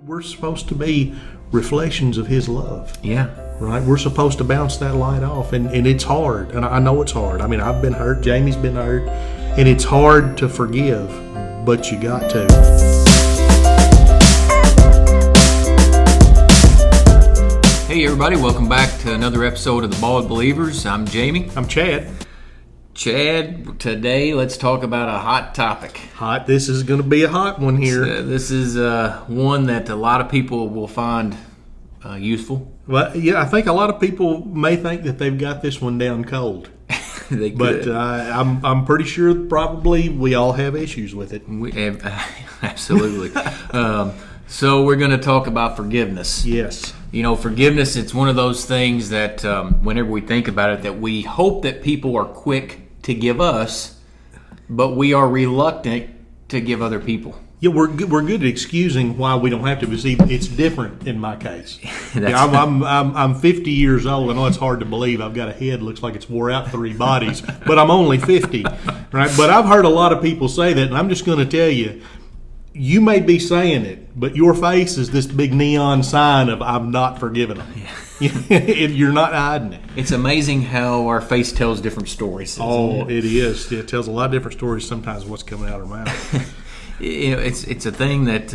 We're supposed to be reflections of His love. Yeah. Right? We're supposed to bounce that light off, and it's hard. And I know it's hard. I mean, I've been hurt. Jamey's been hurt. And it's hard to forgive, but you got to. Hey, everybody. Welcome back to another episode of The Bald Believers. I'm Jamey. I'm Chad. Chad, today let's talk about a hot topic. Hot. This is going to be a hot one here. This is one that a lot of people will find useful. Well, yeah, I think a lot of people may think that they've got this one down cold. They but could. I'm pretty sure probably we all have issues with it. We have, absolutely. So we're going to talk about forgiveness. Yes. You know, forgiveness, it's one of those things that whenever we think about it, that we hope that people are quick to give us, but we are reluctant to give other people. Yeah, we're good at excusing why we don't have to. But see, it's different in my case. I'm 50 years old. I know it's hard to believe. I've got a head looks like it's wore out 3 bodies, but I'm only 50, right? But I've heard a lot of people say that, and I'm just going to tell you, you may be saying it, but your face is this big neon sign of "I'm not forgiving them." Yeah. You're not hiding it. It's amazing how our face tells different stories. It is. It tells a lot of different stories sometimes what's coming out of our mouth. You know, it's a thing that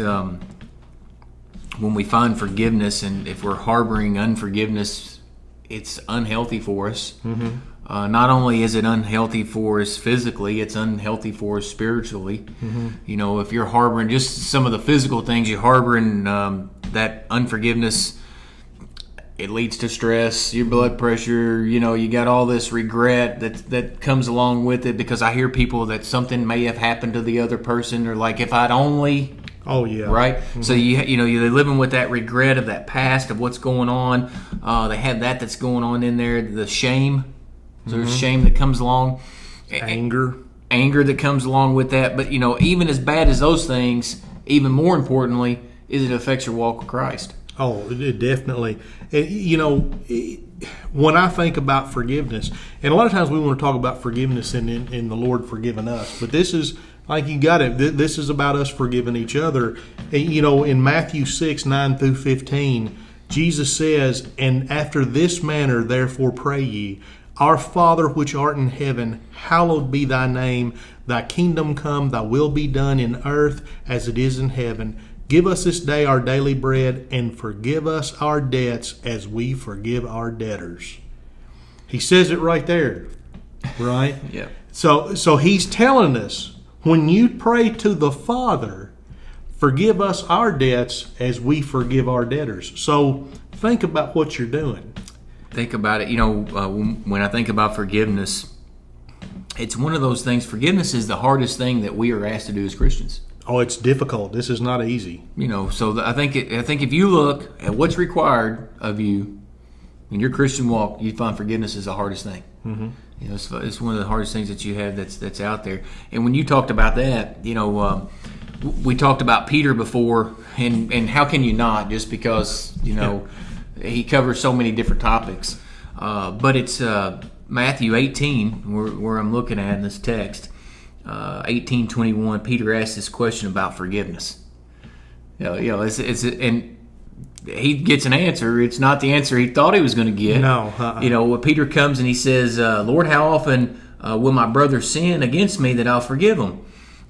when we find forgiveness, and if we're harboring unforgiveness, it's unhealthy for us. Mm-hmm. Not only is it unhealthy for us physically, it's unhealthy for us spiritually. Mm-hmm. You know, if you're harboring just some of the physical things, you're harboring that unforgiveness, it leads to stress, your blood pressure, you know, you got all this regret that comes along with it, because I hear people that something may have happened to the other person, or like, if I'd only... Oh, yeah. Right? Mm-hmm. So, they're living with that regret of that past, of what's going on. They have that's going on in there, the shame. So there's shame that comes along. Anger that comes along with that. But, even as bad as those things, even more importantly, is it affects your walk with Christ. Oh, it definitely. When I think about forgiveness, and a lot of times we want to talk about forgiveness in the Lord forgiving us, but this is, like, you got it, this is about us forgiving each other. In Matthew 6:9-15, Jesus says, "And after this manner therefore pray ye, Our Father which art in heaven, hallowed be thy name. Thy kingdom come, thy will be done in earth as it is in heaven. Give us this day our daily bread, and forgive us our debts as we forgive our debtors." He says it right there, right? Yeah. So he's telling us, when you pray to the Father, forgive us our debts as we forgive our debtors. So think about what you're doing. Think about it. When I think about forgiveness, it's one of those things. Forgiveness is the hardest thing that we are asked to do as Christians. Oh, it's difficult. This is not easy. I think if you look at what's required of you in your Christian walk, you find forgiveness is the hardest thing. Mm-hmm. It's one of the hardest things that you have that's out there. And when you talked about that, we talked about Peter before, and how can you not? Just because he covers so many different topics. But it's Matthew 18 where I'm looking at in this text. 18:21, Peter asks this question about forgiveness. And he gets an answer. It's not the answer he thought he was going to get. No. When Peter comes and he says, "Lord, how often will my brother sin against me that I'll forgive him?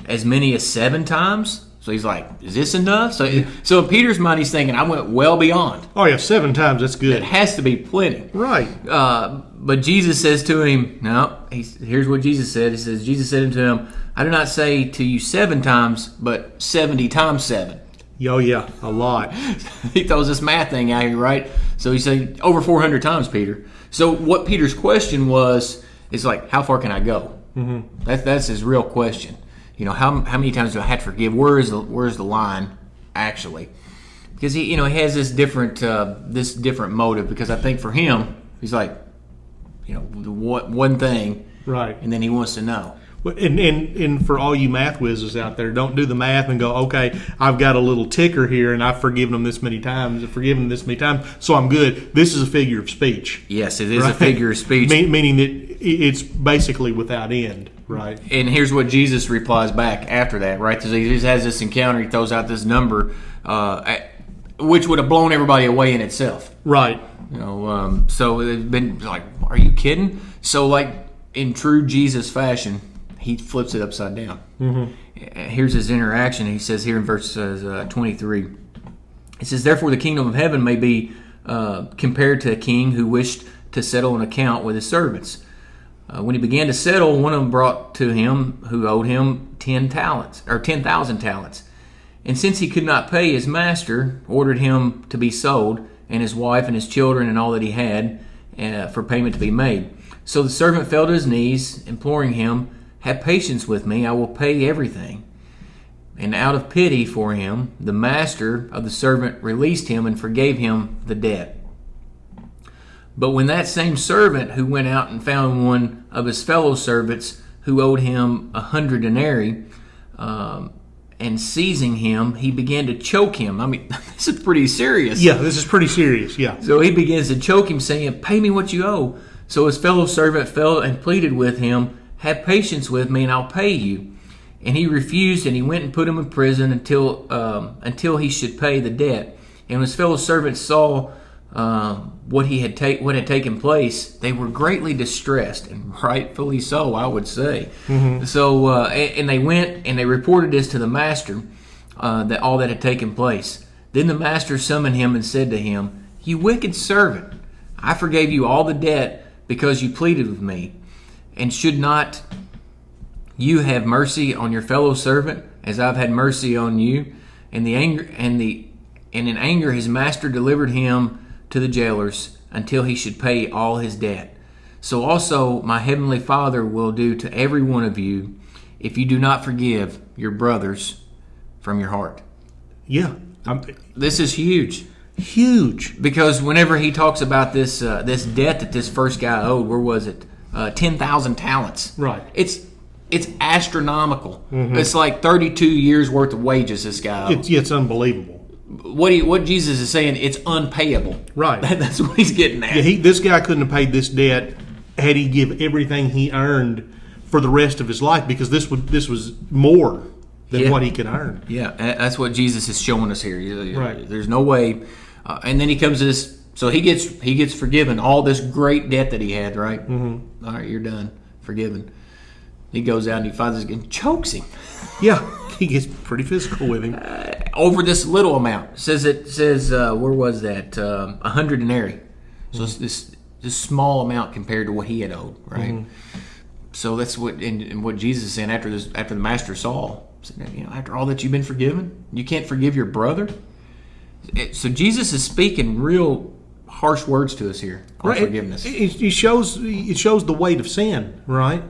As many as 7 times?" So he's like, is this enough? So in Peter's mind, he's thinking, I went well beyond. Oh, yeah, 7 times, that's good. It has to be plenty. Right. But Jesus says to him, no, here's what Jesus said. He says, Jesus said unto him, I do not say to you 7 times, but 70 times 7. Oh, yeah, a lot. He throws this math thing out here, right? So he said, over 400 times, Peter. So what Peter's question is like, how far can I go? Mm-hmm. That's his real question. How many times do I have to forgive? Where's the line, actually? Because he has this different motive. Because I think for him, he's like, one thing, right? And then he wants to know. And for all you math whizzes out there, don't do the math and go, okay, I've got a little ticker here, and I've forgiven them this many times, so I'm good. This is a figure of speech. Yes, it is, right? A figure of speech. Meaning that it's basically without end, right? And here's what Jesus replies back after that, right? So he just has this encounter. He throws out this number. which would have blown everybody away in itself. Right. So it's been like, are you kidding? So like in true Jesus fashion, he flips it upside down. Here's his interaction. He says here in verse 23, it says, "Therefore the kingdom of heaven may be compared to a king who wished to settle an account with his servants. When he began to settle, one of them brought to him who owed him 10,000 talents. And since he could not pay, his master ordered him to be sold, and his wife and his children and all that he had, for payment to be made. So the servant fell to his knees, imploring him, 'Have patience with me, I will pay everything.' And out of pity for him, the master of the servant released him and forgave him the debt. But when that same servant who went out and found one of his fellow servants who owed him 100 denarii, and seizing him, he began to choke him." I mean, this is pretty serious. Yeah, this is pretty serious, yeah. So he begins to choke him, saying, "Pay me what you owe." So his fellow servant fell and pleaded with him, "Have patience with me, and I'll pay you." And he refused, and he went and put him in prison until he should pay the debt. And when his fellow servants saw what had taken place, they were greatly distressed, and rightfully so, I would say. So and they went and they reported this to the master, that all that had taken place. Then the master summoned him and said to him, "You wicked servant, I forgave you all the debt because you pleaded with me. And should not you have mercy on your fellow servant as I've had mercy on you?" And in anger his master delivered him to the jailers until he should pay all his debt. So also my heavenly Father will do to every one of you if you do not forgive your brothers from your heart. Yeah. This is huge. Huge. Because whenever he talks about this debt that this first guy owed, where was it? 10,000 talents. Right. It's astronomical. It's like 32 years worth of wages this guy owed. It's unbelievable. What Jesus is saying, it's unpayable. Right. That's what he's getting at. Yeah, this guy couldn't have paid this debt had he give everything he earned for the rest of his life, because this was more than what he could earn. Yeah, that's what Jesus is showing us here. Right. There's no way. And then he comes to this. So he gets forgiven all this great debt that he had. Right. All right, you're done, forgiven. He goes out and he finds this and chokes him. Yeah, he gets pretty physical with him over this little amount. It says where was that? 100 denarii. So it's this small amount compared to what he had owed, right? So that's what and what Jesus is saying after the master saw, after all that you've been forgiven, you can't forgive your brother. So Jesus is speaking real harsh words to us here on forgiveness. It shows the weight of sin, right?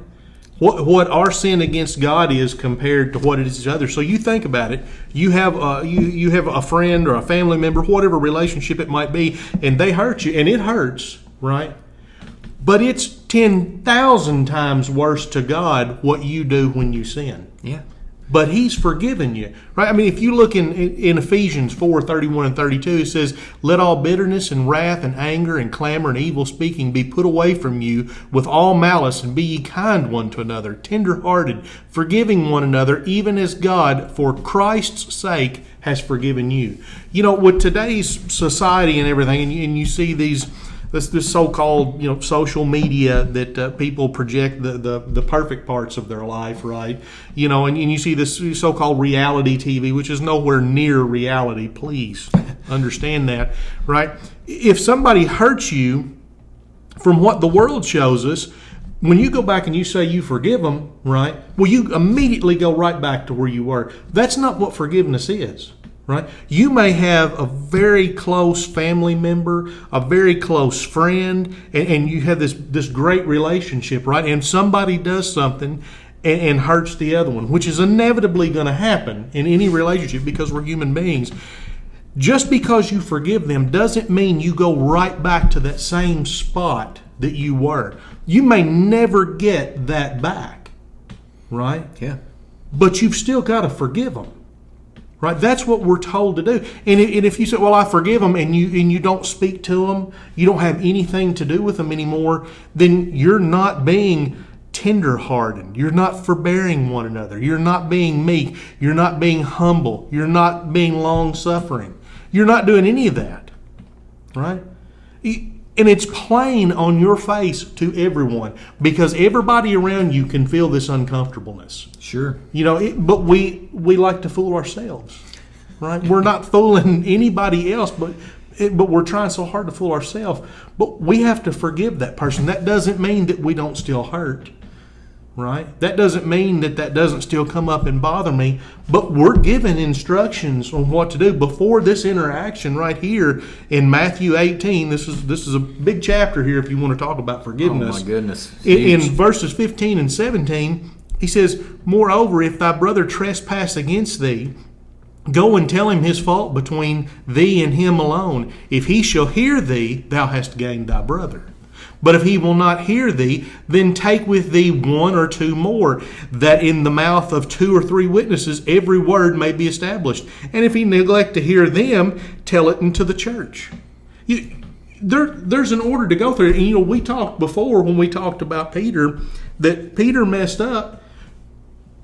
What our sin against God is compared to what it is to others. So you think about it. You have a friend or a family member, whatever relationship it might be, and they hurt you, and it hurts, right? But it's 10,000 times worse to God what you do when you sin. Yeah. But He's forgiven you, right? I mean, if you look in Ephesians 4:31 and 32, it says, "Let all bitterness and wrath and anger and clamor and evil speaking be put away from you with all malice, and be ye kind one to another, tender-hearted, forgiving one another, even as God, for Christ's sake, has forgiven you." You know, with today's society and everything, and you see this so-called social media that people project the perfect parts of their life, right? And you see this so-called reality TV, which is nowhere near reality. Please understand that, right? If somebody hurts you, from what the world shows us, when you go back and you say you forgive them, right? Well, you immediately go right back to where you were. That's not what forgiveness is. Right? You may have a very close family member, a very close friend, and you have this great relationship, right? And somebody does something and hurts the other one, which is inevitably going to happen in any relationship because we're human beings. Just because you forgive them doesn't mean you go right back to that same spot that you were. You may never get that back, right? Yeah. But you've still got to forgive them. Right, that's what we're told to do. And if you say, "Well, I forgive them," and you don't speak to them, you don't have anything to do with them anymore, then you're not being tender-hearted. You're not forbearing one another. You're not being meek. You're not being humble. You're not being long-suffering. You're not doing any of that, right? And it's plain on your face to everyone because everybody around you can feel this uncomfortableness. Sure. But we like to fool ourselves, right? We're not fooling anybody else, but we're trying so hard to fool ourselves. But we have to forgive that person. That doesn't mean that we don't still hurt, right? That doesn't mean that doesn't still come up and bother me. But we're given instructions on what to do before this interaction right here in Matthew 18. This is a big chapter here if you want to talk about forgiveness. Oh my goodness. In verses 15 and 17, he says, "Moreover, if thy brother trespass against thee, go and tell him his fault between thee and him alone. If he shall hear thee, thou hast gained thy brother. But if he will not hear thee, then take with thee one or two more, that in the mouth of 2 or 3 witnesses every word may be established. And if he neglect to hear them, tell it unto the church." There's an order to go through. And we talked before when we talked about Peter, that Peter messed up.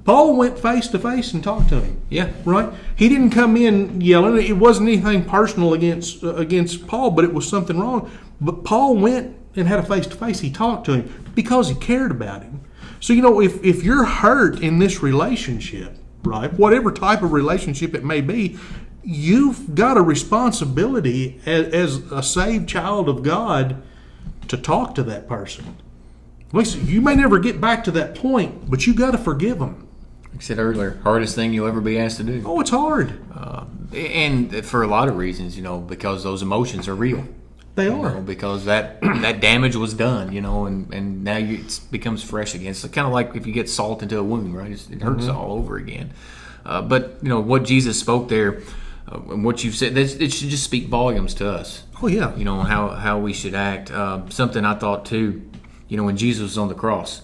Paul went face to face and talked to him. Yeah. Right? He didn't come in yelling. It wasn't anything personal against Paul, but it was something wrong. But Paul went and had a face to face. He talked to him because he cared about him. So, if you're hurt in this relationship, right, whatever type of relationship it may be, you've got a responsibility as a saved child of God to talk to that person. Listen, you may never get back to that point, but you got to forgive them. Like I said earlier, hardest thing you'll ever be asked to do. Oh, it's hard. And for a lot of reasons, because those emotions are real. They are. Because that damage was done, and now it becomes fresh again. It's kind of like if you get salt into a wound, right? It hurts all over again. But, what Jesus spoke there, and what you've said, it should just speak volumes to us. Oh, yeah. On how we should act. Something I thought, too, when Jesus was on the cross.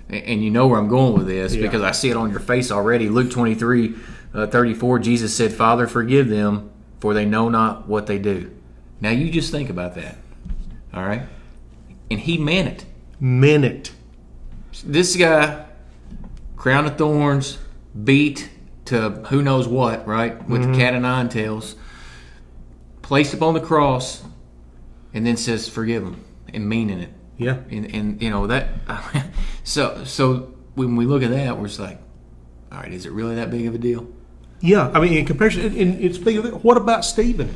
And you know where I'm going with this because I see it on your face already. Luke 23:34, Jesus said, "Father, forgive them, for they know not what they do." Now you just think about that. All right? And he meant it. Meant it. This guy, crown of thorns, beat to who knows what, right? With the cat o' nine tails, placed upon the cross, and then says, "Forgive them," and meaning it. Yeah. And that. So when we look at that, we're just like, all right, is it really that big of a deal? Yeah. I mean, in comparison, it's big. What about Stephen?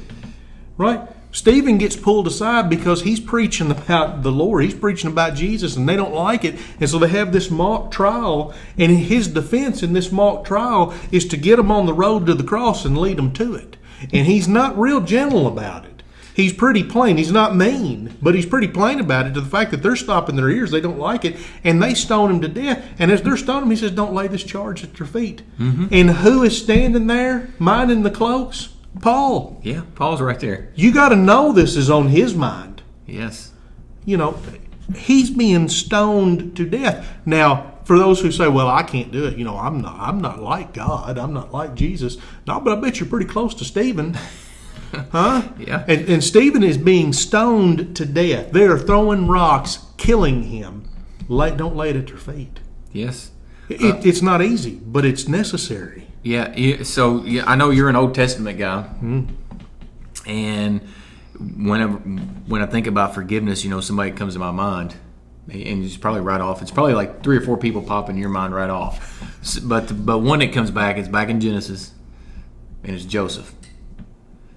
Right? Stephen gets pulled aside because he's preaching about the Lord. He's preaching about Jesus, and they don't like it. And so they have this mock trial. And his defense in this mock trial is to get them on the road to the cross and lead them to it. And he's not real gentle about it. He's pretty plain. He's not mean, but he's pretty plain about it to the fact that they're stopping their ears. They don't like it, and they stone him to death. And as they're stoning him, he says, "Don't lay this charge at your feet." Mm-hmm. And who is standing there minding the cloaks? Paul. Yeah, Paul's right there. You got to know this is on his mind. Yes. He's being stoned to death. Now, for those who say, "Well, I can't do it," I'm not like God. I'm not like Jesus. No, but I bet you're pretty close to Stephen. Huh? Yeah. And Stephen is being stoned to death. They are throwing rocks, killing him. Don't lay it at their feet. Yes. It's not easy, but it's necessary. Yeah. So I know you're an Old Testament guy, and when I think about forgiveness, somebody comes to my mind, and it's probably right off. It's probably like 3 or 4 people pop in your mind right off. But one that comes back, it's back in Genesis, and it's Joseph.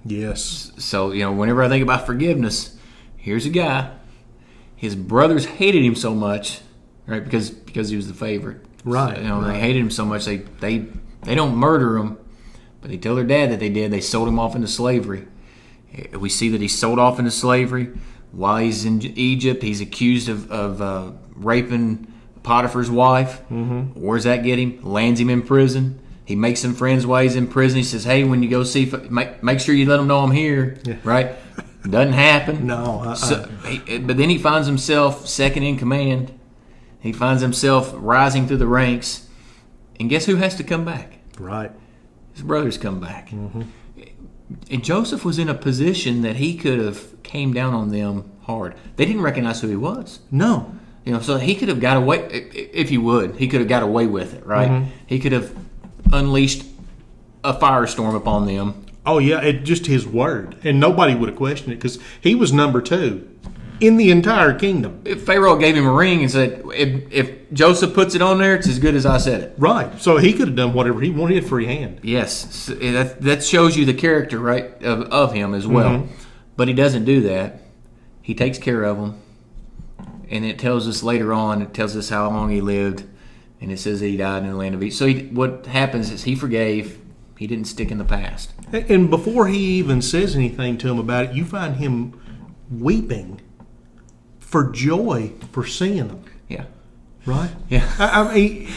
Yes. So, whenever I think about forgiveness, here's a guy. His brothers hated him so much, right? Because he was the favorite. Right. So, they hated him so much they don't murder him, but they tell their dad that they did. They sold him off into slavery. We see that he's sold off into slavery. While he's in Egypt, he's accused of raping Potiphar's wife. Mm-hmm. Where's that get him? Lands him in prison. He makes some friends while he's in prison. He says, "Hey, when you go see, make sure you let them know I'm here." Yeah. Right? Doesn't happen. No. But then he finds himself second in command. He finds himself rising through the ranks. And guess who has to come back? Right. His brothers come back. Mm-hmm. And Joseph was in a position that he could have came down on them hard. They didn't recognize who he was. No. So he could have got away, if you would, he could have got away with it, right? Mm-hmm. He could have unleashed a firestorm upon them. Oh, yeah, just his word. And nobody would have questioned it because he was number 2 in the entire kingdom. If Pharaoh gave him a ring and said, if Joseph puts it on there, it's as good as I said it. Right. So he could have done whatever he wanted, free hand. Yes. So that shows you the character, right, of him as well. Mm-hmm. But he doesn't do that. He takes care of them. And it tells us later on, it tells us how long he lived. And it says that he died in the land of Egypt. So what happens is he forgave. He didn't stick in the past. And before he even says anything to him about it, you find him weeping for joy for seeing them. Yeah. Right? Yeah. I mean,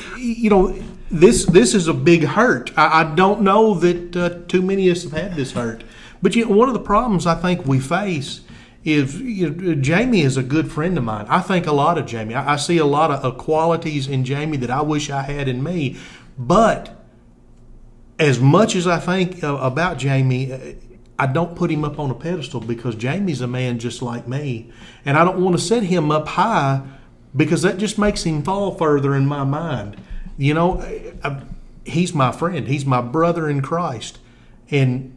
this is a big hurt. I don't know that too many of us have had this hurt. But one of the problems I think we face is Jamey is a good friend of mine. I think a lot of Jamey. I see a lot of qualities in Jamey that I wish I had in me. But as much as I think about Jamey, I don't put him up on a pedestal because Jamey's a man just like me. And I don't want to set him up high because that just makes him fall further in my mind. He's my friend. He's my brother in Christ. And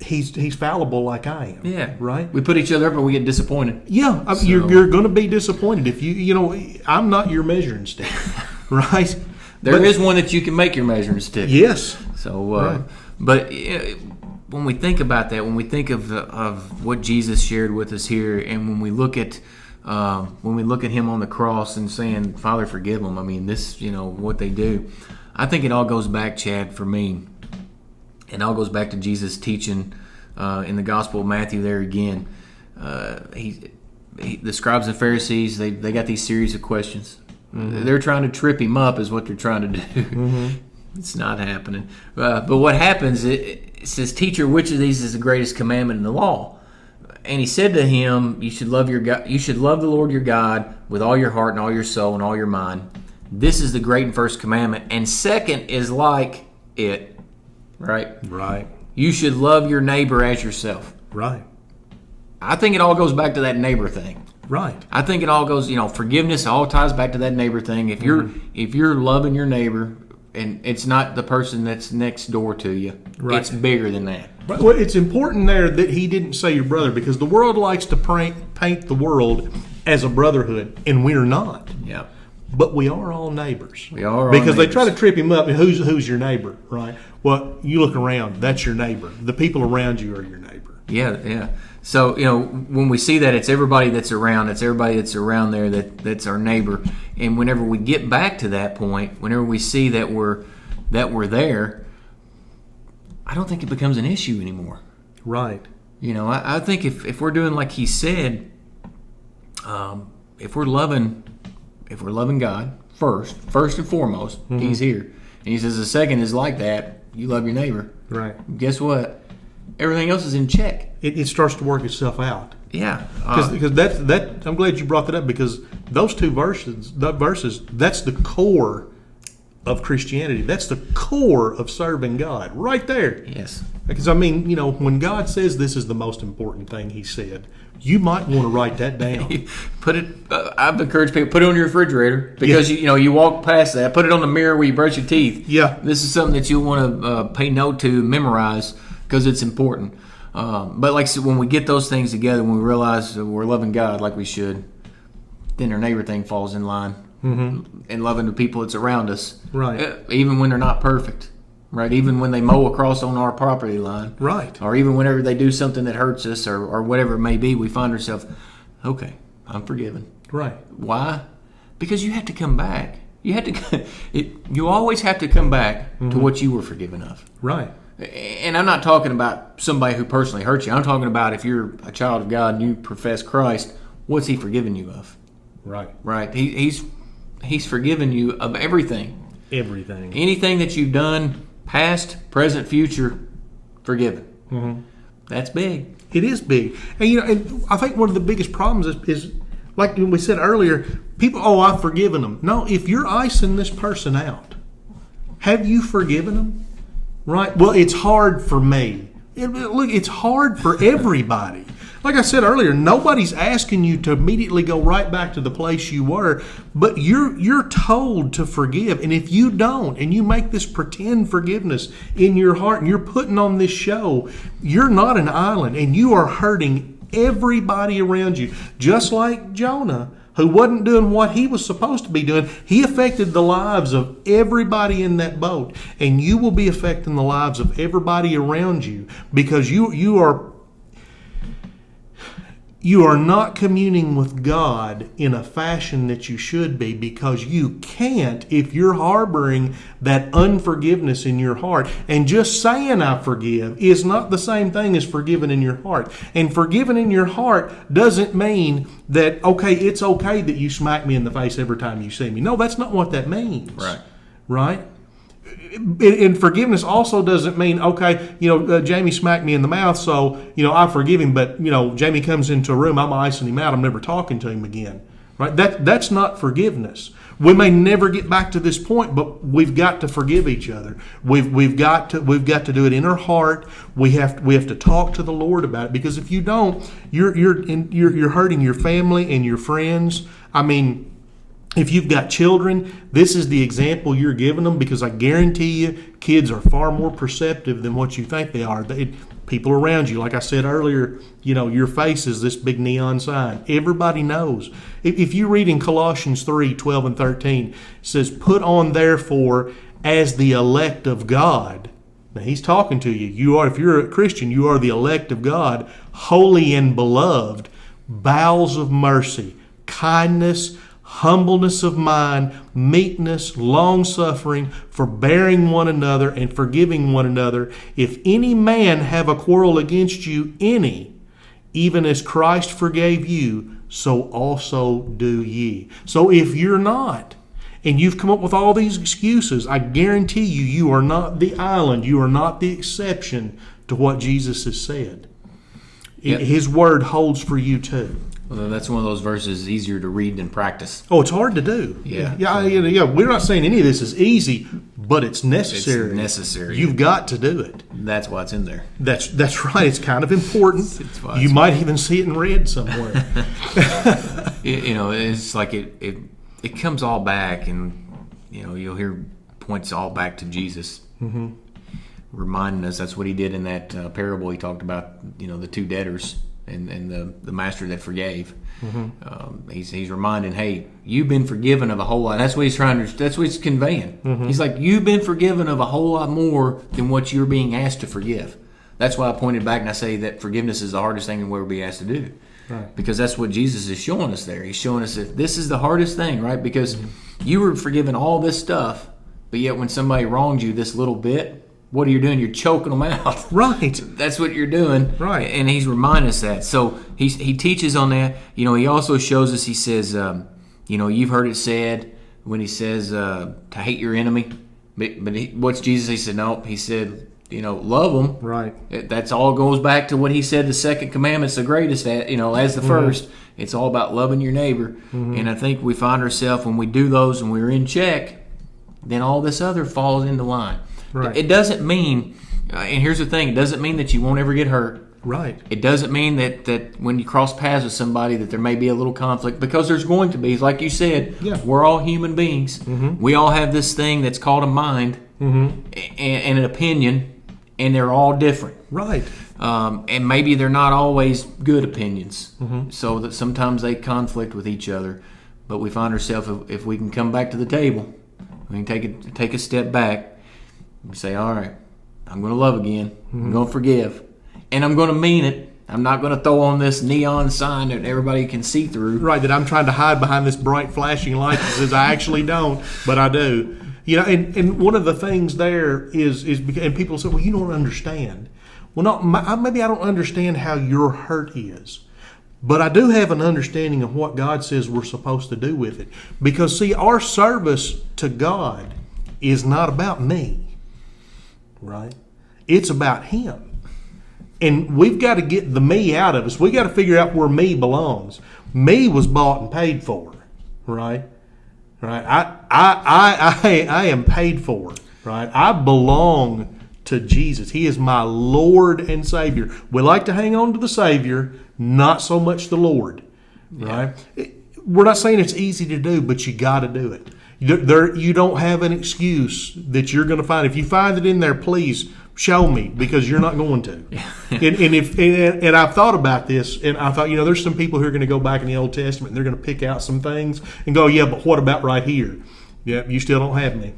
he's fallible like I am. Yeah. Right? We put each other up and we get disappointed. Yeah. So. You're going to be disappointed if I'm not your measuring stick. Right? There is one that you can make your measuring stick. Yes. So, right. But when we think about that, when we think of what Jesus shared with us here, and when we look at him on the cross and saying, "Father, forgive them," I mean, this, what they do. I think it all goes back, Chad, for me, and all goes back to Jesus' teaching in the Gospel of Matthew. There again, the scribes and Pharisees, they got these series of questions. Mm-hmm. They're trying to trip him up, is what they're trying to do. Mm-hmm. It's not happening. But what happens? It says, "Teacher, which of these is the greatest commandment in the law?" And he said to him, "You should love your God. You should love the Lord your God with all your heart and all your soul and all your mind. This is the great and first commandment. And second is like it." Right? Right. "You should love your neighbor as yourself." Right. I think it all goes back to that neighbor thing. Right. I think it all goes, forgiveness all ties back to that neighbor thing. If you're loving your neighbor, and it's not the person that's next door to you, right. It's bigger than that. Right. Well, it's important there that he didn't say your brother, because the world likes to paint the world as a brotherhood, and we're not. Yeah. But we are all neighbors. We are all because neighbors. They try to trip him up. Who's your neighbor, right? Well, you look around. That's your neighbor. The people around you are your neighbor. Yeah. So, when we see that, it's everybody that's around. It's everybody that's around there that's our neighbor. And whenever we get back to that point, whenever we see that we're there, I don't think it becomes an issue anymore. Right. I think if we're doing like he said, if we're loving God first and foremost, mm-hmm. He's here. And he says the second is like that. You love your neighbor. Right. Guess what? Everything else is in check. It starts to work itself out. Yeah. Because that I'm glad you brought that up, because those two verses, that's the core of Christianity. That's the core of serving God right there. Yes. Because, when God says this is the most important thing he said, you might want to write that down. I've encouraged people, put it on your refrigerator, because you walk past that. Put it on the mirror where you brush your teeth. Yeah. This is something that you'll want to pay note to, memorize, because it's important. But like I said, when we get those things together, when we realize that we're loving God like we should, then our neighbor thing falls in line. Mm-hmm. And loving the people that's around us. Right. Even when they're not perfect. Right. Even when they mow across on our property line. Right. Or even whenever they do something that hurts us or whatever it may be, we find ourselves, okay, I'm forgiven. Right. Why? Because you have to come back. You always have to come back mm-hmm. to what you were forgiven of. Right. And I'm not talking about somebody who personally hurt you. I'm talking about if you're a child of God and you profess Christ, what's he forgiven you of? Right. Right. He's forgiven you of everything. Everything. Anything that you've done, past, present, future, forgiven. Mm-hmm. That's big. It is big. And I think one of the biggest problems is like we said earlier, people, I've forgiven them. No, if you're icing this person out, have you forgiven them? Right? Well, it's hard for me. Look, it's hard for everybody. Like I said earlier, nobody's asking you to immediately go right back to the place you were, but you're told to forgive. And if you don't, and you make this pretend forgiveness in your heart, and you're putting on this show, you're not an island, and you are hurting everybody around you. Just like Jonah, who wasn't doing what he was supposed to be doing, he affected the lives of everybody in that boat. And you will be affecting the lives of everybody around you, because you are not communing with God in a fashion that you should be, because you can't if you're harboring that unforgiveness in your heart. And just saying I forgive is not the same thing as forgiving in your heart. And forgiving in your heart doesn't mean that, okay, it's okay that you smack me in the face every time you see me. No, that's not what that means. Right? And forgiveness also doesn't mean, okay, Jamey smacked me in the mouth, so, I forgive him, but, Jamey comes into a room, I'm icing him out, I'm never talking to him again. Right? That's not forgiveness. We may never get back to this point, but we've got to forgive each other. We've got to do it in our heart. We have to talk to the Lord about it, because if you don't, you're hurting your family and your friends. I mean, if you've got children, this is the example you're giving them, because I guarantee you, kids are far more perceptive than what you think they are. People around you, like I said earlier, your face is this big neon sign. Everybody knows. If you read in Colossians 3:12 and 13, it says, "Put on therefore as the elect of God." Now he's talking to you. If you're a Christian, you are the elect of God, holy and beloved, bowels of mercy, kindness, humbleness of mind, meekness, long-suffering, forbearing one another, and forgiving one another. If any man have a quarrel against you, even as Christ forgave you, so also do ye. So if you're not, and you've come up with all these excuses, I guarantee you are not the island. You are not the exception to what Jesus has said. Yep. His word holds for you too. Well, that's one of those verses easier to read than practice. Oh, it's hard to do. Yeah. We're not saying any of this is easy, but it's necessary. It's necessary. You've got to do it. That's why it's in there. That's right. It's kind of important. You might even see it in red somewhere. It's like it comes all back, and you'll hear points all back to Jesus, reminding us that's what he did in that parable he talked about. The two debtors. And the master that forgave, he's reminding, hey, you've been forgiven of a whole lot. That's what he's that's what he's conveying. He's like, you've been forgiven of a whole lot more than what you're being asked to forgive. That's why I pointed back and I say that forgiveness is the hardest thing we'll be asked to do, right? Because that's what Jesus is showing us there. He's showing us that this is the hardest thing, right? Because you were forgiven all this stuff, but yet when somebody wronged you this little bit, what are you doing? You're choking them out. Right. That's what you're doing. Right. And he's reminding us that. So he teaches on that. He also shows us, he says, you've heard it said when he says to hate your enemy. But what's Jesus? He said, no. He said, love them. Right. That's all goes back to what he said. The second commandment's the greatest, as the first. It's all about loving your neighbor. And I think we find ourselves, when we do those and we're in check, then all this other falls into line. Right. It doesn't mean, and here's the thing, it doesn't mean that you won't ever get hurt. Right. It doesn't mean that when you cross paths with somebody that there may be a little conflict, because there's going to be. Like you said, we're all human beings. We all have this thing that's called a mind and an opinion, and they're all different. Right. And maybe they're not always good opinions, so that sometimes they conflict with each other. But we find ourselves, if we can come back to the table, we can take a step back. We say, all right, I'm going to love again. I'm going to forgive. And I'm going to mean it. I'm not going to throw on this neon sign that everybody can see through. Right, that I'm trying to hide behind this bright flashing light that says I actually don't, but I do. And one of the things there is and people say, well, you don't understand. Well, maybe I don't understand how your hurt is. But I do have an understanding of what God says we're supposed to do with it. Because, see, our service to God is not about me. Right? It's about Him. And we've got to get the me out of us. We've got to figure out where me belongs. Me was bought and paid for. Right? Right? I am paid for. Right? I belong to Jesus. He is my Lord and Savior. We like to hang on to the Savior, not so much the Lord. Right? We're not saying it's easy to do, but you got to do it. You don't have an excuse that you're going to find. If you find it in there, please show me, because you're not going to. And I've thought about this, and I thought, there's some people who are going to go back in the Old Testament and they're going to pick out some things and go, yeah, but what about right here? Yeah, you still don't have me.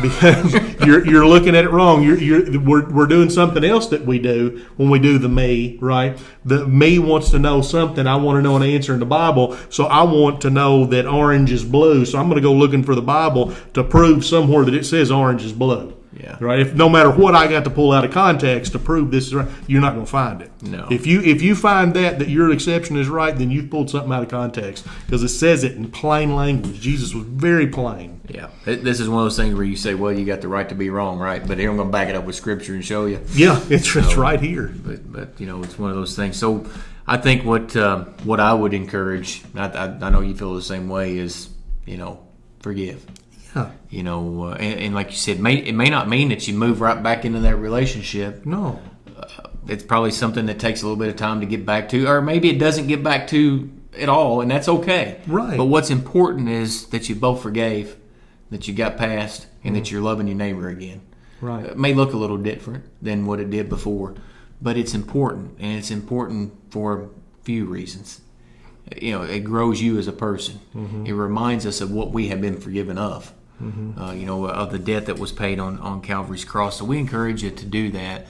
Because you're looking at it wrong. We're doing something else that we do when we do the me, right? The me wants to know something. I want to know an answer in the Bible, so I want to know that orange is blue. So I'm going to go looking for the Bible to prove somewhere that it says orange is blue. Yeah. Right. If no matter what I got to pull out of context to prove this is right, you're not going to find it. No. If you find that your exception is right, then you've pulled something out of context, because it says it in plain language. Jesus was very plain. Yeah. This is one of those things where you say, well, you got the right to be wrong, right? But here I'm going to back it up with Scripture and show you. Yeah, it's right here. But it's one of those things. So I think what I would encourage, I know you feel the same way, is forgive. Yeah. And like you said, it may not mean that you move right back into that relationship. No. It's probably something that takes a little bit of time to get back to, or maybe it doesn't get back to at all, and that's okay. Right. But what's important is that you both forgave, that you got past, and that you're loving your neighbor again. Right. It may look a little different than what it did before, but it's important, and it's important for a few reasons. It grows you as a person. Mm-hmm. It reminds us of what we have been forgiven of. Mm-hmm. Of the debt that was paid on Calvary's cross. So we encourage you to do that.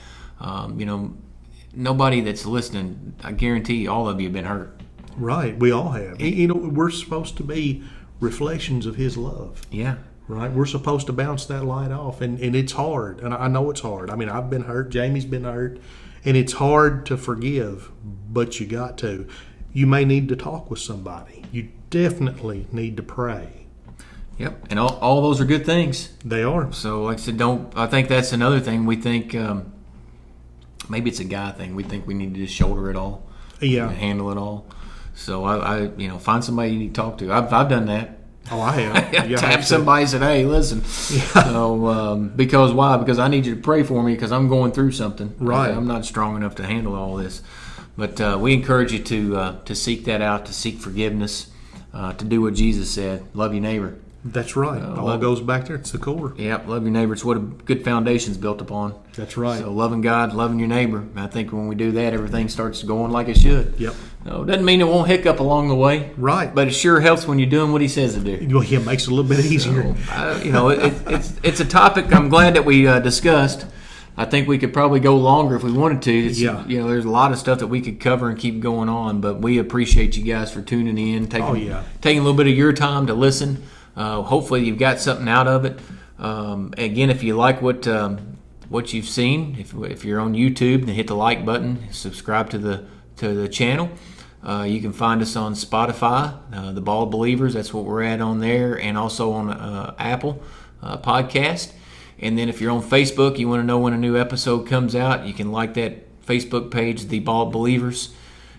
Nobody that's listening, I guarantee all of you have been hurt. Right, we all have. We're supposed to be reflections of His love. Yeah. Right, we're supposed to bounce that light off, and it's hard, and I know it's hard. I mean, I've been hurt, Jamey's been hurt, and it's hard to forgive, but you got to. You may need to talk with somebody. You definitely need to pray. Yep, and all those are good things. They are. So, like I said, I think that's another thing. We think maybe it's a guy thing. We think we need to just shoulder it all, handle it all. So I find somebody you need to talk to. I've done that. Oh, I have. Yeah, Tap somebody and said, "Hey, listen." Yeah. So because why? Because I need you to pray for me, because I'm going through something. Right. I'm not strong enough to handle all this. But we encourage you to seek that out, to seek forgiveness, to do what Jesus said: love your neighbor. That's right. All goes back there. It's the core. Yep, love your neighbor. It's what a good foundation's built upon. That's right. So loving God, loving your neighbor. And I think when we do that, everything starts going like it should. Yep. No, doesn't mean it won't hiccup along the way. Right. But it sure helps when you're doing what He says to do. Well, yeah, it makes it a little bit easier. So, it's a topic I'm glad that we discussed. I think we could probably go longer if we wanted to. There's a lot of stuff that we could cover and keep going on, but we appreciate you guys for tuning in, taking a little bit of your time to listen. Hopefully you've got something out of it. Again, if you like what you've seen, if you're on YouTube, then hit the like button, subscribe to the channel. You can find us on Spotify, The Bald Believers. That's what we're at on there, and also on Apple Podcast. And then if you're on Facebook, you want to know when a new episode comes out, you can like that Facebook page, The Bald Believers.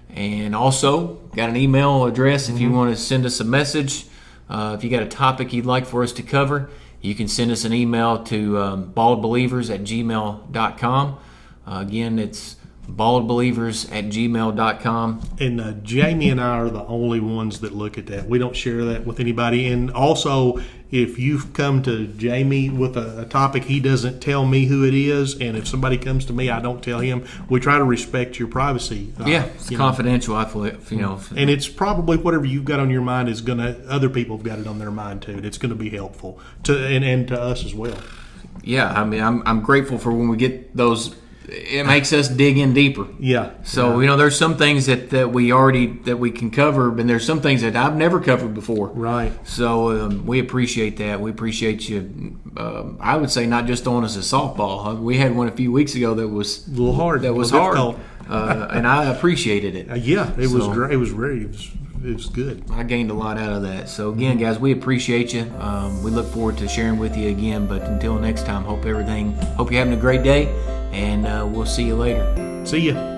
And also got an email address if you want to send us a message. If you got a topic you'd like for us to cover, you can send us an email to baldbelievers@gmail.com. Again, it's baldbelievers@gmail.com. And Jamey and I are the only ones that look at that. We don't share that with anybody. And also, if you've come to Jamey with a topic, he doesn't tell me who it is. And if somebody comes to me, I don't tell him. We try to respect your privacy. It's confidential. I feel and it's probably whatever you've got on your mind is other people have got it on their mind too. And it's going to be helpful and to us as well. Yeah, I mean, I'm grateful for when we get those. It makes us dig in deeper. Yeah. So there's some things that we can cover, but there's some things that I've never covered before. Right. So we appreciate that. We appreciate you. I would say not just throwing us a softball. We had one a few weeks ago that was a little hard. That was hard. And I appreciated it. It was great. It was good. I gained a lot out of that. So again, guys, we appreciate you. We look forward to sharing with you again. But until next time, hope you're having a great day. And we'll see you later. See ya.